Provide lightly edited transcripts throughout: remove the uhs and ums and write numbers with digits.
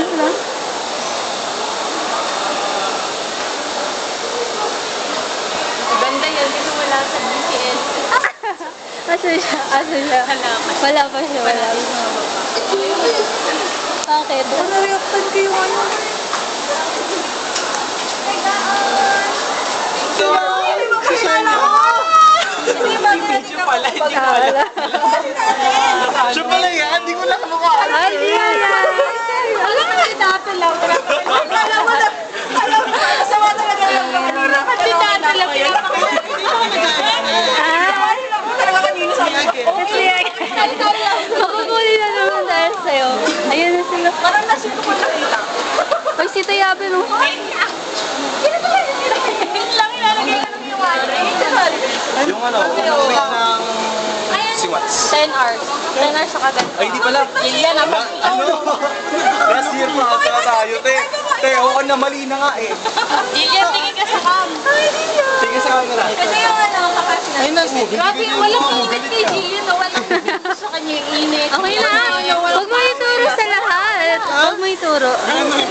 Ano sila? Ganda yan kasi wala sa BTS. Asa siya? Asa siya? Wala pa siya. Wala pa. Bakit? Ano reaction ko yung ano? Video pala, hindi ko alam. Siya pala yan, hindi ko lang mukha. Ay, di yan. Alam mo, dati lang. Alam mo, kasama talaga lang. Kasi dati lang. Makakuli na naman dahil sa'yo. Ayun na sila. Parang nasin ko pa nakita. Pag si Tayabe mo. Yun lang ilalagay ka ng yung ano. Yung ano, yung ng siwats. 10 hours. 10 hours sa kabel. Ay, hindi pala. Yan ang Ano? Last year pa ata tayo, te. Te, ako na mali na nga eh. Jillian, tingin ka sa cam. Sige sa camera. Kasi yung ano, kapas na. Ay, nasi. Grabe, walang init kay Jillian. Walang gusto kanya yung init. Okay na. Huwag mo ituro sa lahat. Huwag mo ituro.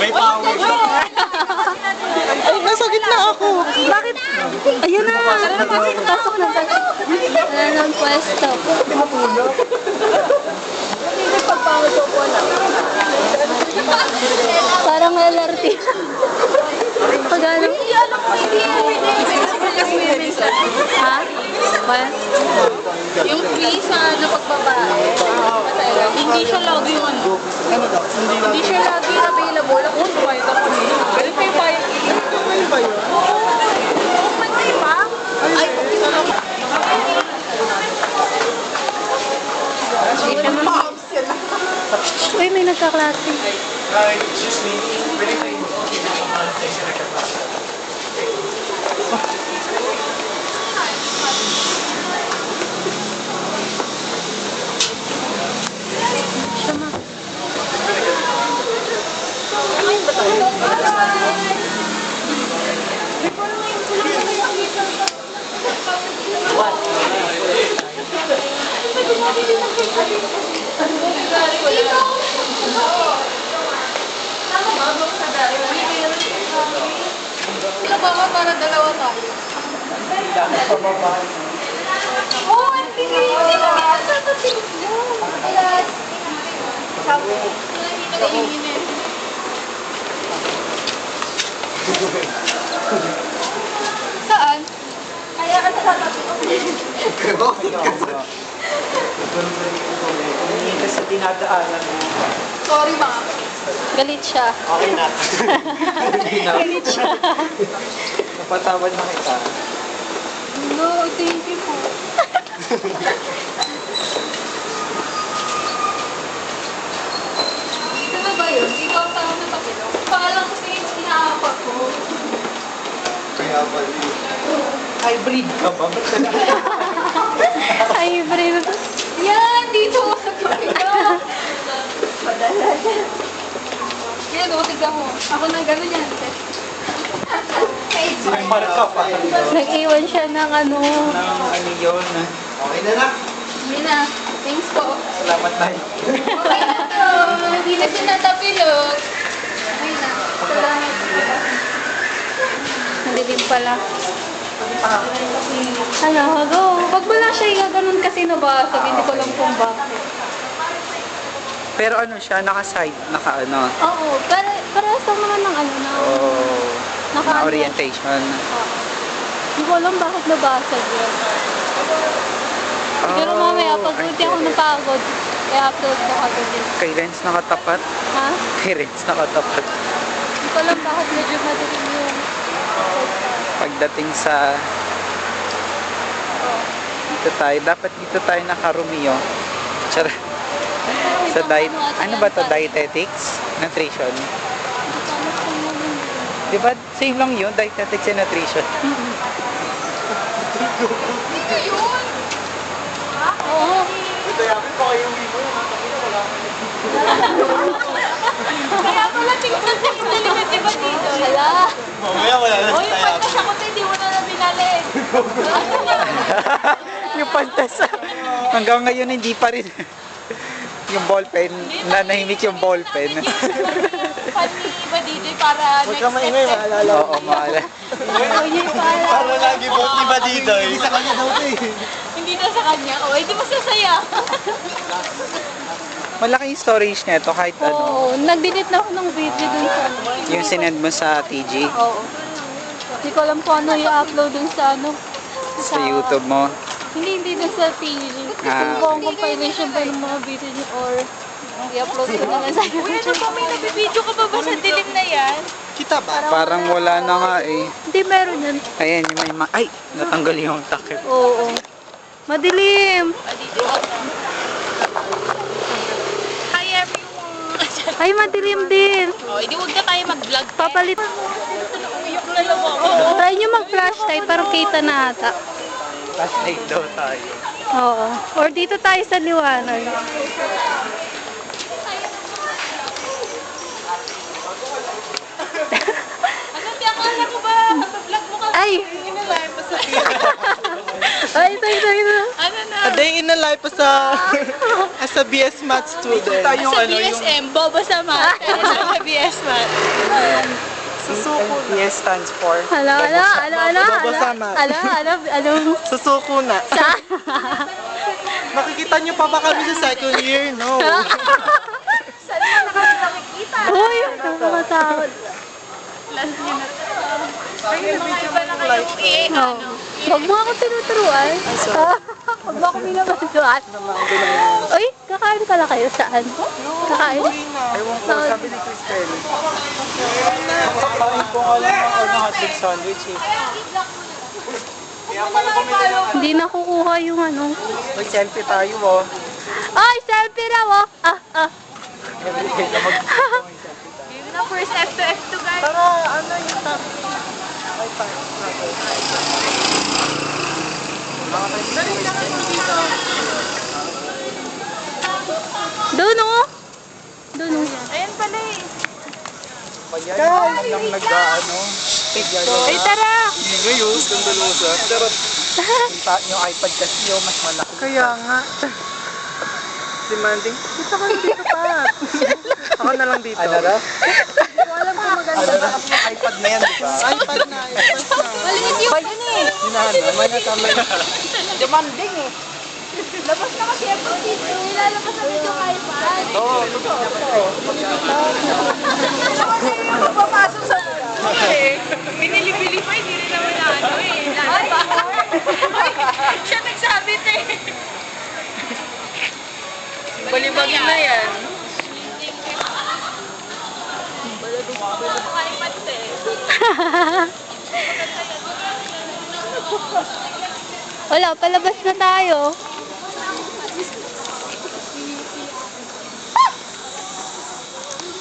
May power siya. Ay, nasa gitna ako. Bakit? Ayun na. Pasok na tayo. Wala nang pwesto. Parang LRT. Pag ano? Ha? Ba? Yung fee sa ano pagbabae, hindi siya lagi yung ano. Hindi siya lagi available. Ako, tumayad ako nila. Ganun pa yung bayad. Ano ba yun? Pantay pa? Ay, Uy, may nagkaklase. Excuse me. Pwede kayo. Siya ma. Sila ba ma para dalawa tayo? Oh, hindi kayo nila. Saan? Kaya ka sa Kasi dinadaanan mo. Sorry ma. Galit siya. Okay na. Galit siya. Napatawad na kita. No, thank you po. Dito na ba yun? Dito ang tawag na tapilok. Paalam ko sa inaapak ko. Kaya pala. Hybrid ka ba? Ba't ka na? Ay, brave. Yan! Dito ako sa tapilok. Padala dyan. Yan, o, tignan mo. Ako na gano'n yan. May marka pa. Nag-iwan siya ng ano. Nang ano yun. Okay na na. Hindi na. Thanks po. Salamat na. Okay na to. Hindi na siya natapilok. Okay na. Salamat po. Nadilim pala. Ano, go. Wag mo lang siya igaganon kasi nabasa. Hindi ko lang kung bakit. Pero ano siya, naka-side, naka-ano. Oo, parehas lang naman ng ano na. Oh, Naka- orientation. Hindi ko alam bakit nabasag yun. Pero mamaya, pag buti ako napagod, i-upload ko agad yun. Kay Renz nakatapat. Ha? Kay Renz nakatapat. Hindi ko alam bakit medyo madilim yung Pagdating sa dito tayo, dapat dito tayo naka-Romeo. Tsara. Sa diet, ano ba to? Dietetics? Nutrition? Diba? Same lang yun, dietetics and nutrition. Oo. Kaya pala tingnan na limit diba dito? Hala. Mamaya wala na O, yung pantas ako tayo, hindi mo na na binalik. Yung pantas. Hanggang ngayon hindi pa rin. Yung ballpen, nanahimik yung ballpen. Fan ni Badidi para Huwag next ka maingay, step. maalala Oo, maala. Para lagi vote ni Badito eh. Sa kanya daw ito eh. Hindi na sa kanya. O, hindi masasaya. Malaki yung storage nito kahit ano. Oo, nag-delete na ako ng video dun sa ano. Yung sinend mo sa TG, Oo. Hindi ko alam kung ano i-upload dun sa ano. sa YouTube mo. Hindi dun sa TG. Ah. Kung buong compilation ba ng mga video niyo or i-upload ko na lang sa Uy, ano YouTube. ba? May nabibideo ka ba ba sa dilim na yan? Kita ba? Parang wala na nga eh. Hindi, meron yan. Ayan, yung may ay, natanggal yung takip. Oo. Madilim. Badidi. Hi everyone. Ay, madilim din. O, hindi huwag na tayo mag-vlog. Papalit. Umiyok na lang ako. Try nyo mag-flashlight, parang kita na ata. Flashlight daw tayo. Oo. Or dito tayo sa liwanag. Ano, di akala ko ba? Mag-vlog mo kasi. Ay! Inalive mo sa Ay, ito. Ano na? A day in the life as a BS Math student. Yung Sa ano, yung BSM, Bobo sa math. Pero sa BS math. Susuko na. PS stands for. Ano? Babasama. Susuko na. Saan? Makikita niyo pa ba kami sa second year? No. Saan mo na kami nakikita? Uy, nakakatakot. Last minute. Ay, mga iba na kayong No. Huwag mo ako tinuturuan. Huwag mo ako binabantuan. Uy, kakain pala kayo saan? Kakain? Ewan ko, sabi ni Cristel. Kakain ko nga lang ng hotdog sandwich eh. Hindi na kukuha yung ano. Mag-selfie tayo oh. Ay, selfie raw oh. Yun na first F2 guys. Pero ano yung topic? Ay, Doon oh. Doon oh. Ayan pala eh. Kaya lang nag-ano. Ay, tara. Ngayon, gandalosa. Pero yung iPad kasi yung mas malaki. Kaya nga. Demanding. Dito ka dito pa. Ako na lang dito. Ano daw? Alam ko maganda na kasi yung iPad na yan, di ba? iPad na. Maliit yung ba yun eh. Hinahan, may natamay. Demanding eh. Labas na kasi ako dito. Ilalabas na dito yung iPad. Oo, lubog naman ko. Papasok sa eh. Binili-bili pa, hindi rin naman na ano eh. Ay, siya nagsabit eh. Balibagin na yan. iPad eh. Wala, palabas na tayo.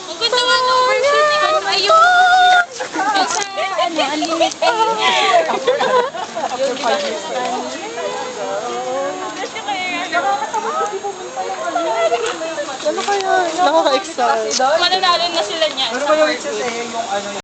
Ang ganda nga ng version ni ano ay yung Ano, unlimited. Ano kaya? Nakaka-excite. mananalo na sila niyan. Pero yung yung ano